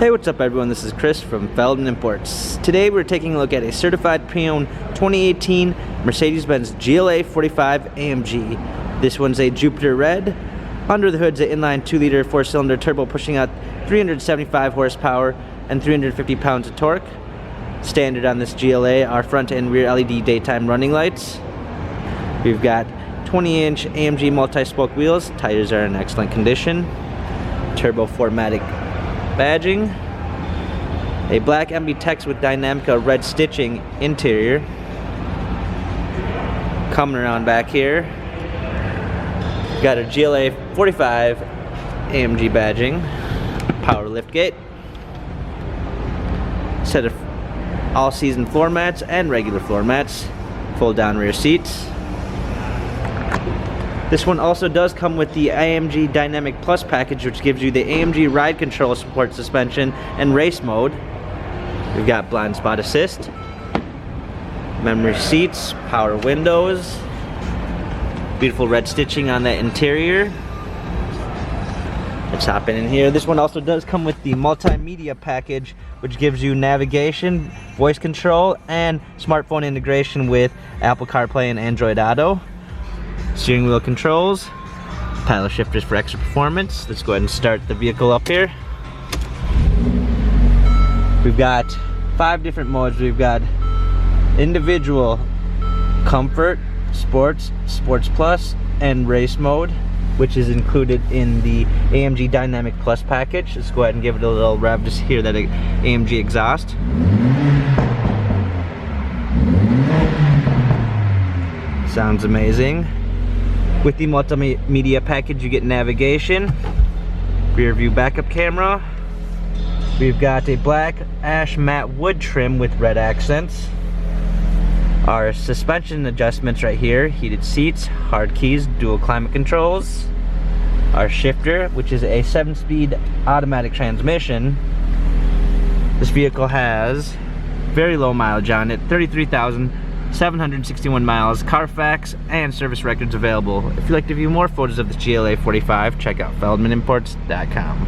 Hey, what's up everyone? This is Chris from Feldmann Imports. Today we're taking a look at a certified pre-owned 2018 Mercedes-Benz GLA 45 AMG. This one's a Jupiter Red. Under the hood's an inline 2-liter 4-cylinder turbo pushing out 375 horsepower and 350 pounds of torque. Standard on this GLA are front and rear LED daytime running lights. We've got 20-inch AMG multi-spoke wheels. Tires are in excellent condition. Turbo 4MATIC badging, a black MB with Dynamica red stitching interior. Coming around back here, got a GLA 45 AMG badging, power liftgate, set of all-season floor mats and regular floor mats, fold down rear seats. This one also does come with the AMG Dynamic Plus package, which gives you the AMG ride control support suspension and race mode. We've got blind spot assist, memory seats, power windows, beautiful red stitching on the interior. Let's hop in here. This one also does come with the multimedia package, which gives you navigation, voice control, and smartphone integration with Apple CarPlay and Android Auto. Steering wheel controls, paddle shifters for extra performance. Let's go ahead and start the vehicle up here. We've got 5 different modes. We've got individual, comfort, sports, sports plus, and race mode, which is included in the AMG Dynamic Plus package. Let's go ahead and give it a little rev just to hear that AMG exhaust. Sounds amazing. With the multimedia package, you get navigation, rear view backup camera. We've got a black ash matte wood trim with red accents. Our suspension adjustments right here, heated seats, hard keys, dual climate controls. Our shifter, which is a 7-speed automatic transmission. This vehicle has very low mileage on it, 33,761 miles, Carfax and service records available. If you'd like to view more photos of the GLA 45, check out feldmanimports.com.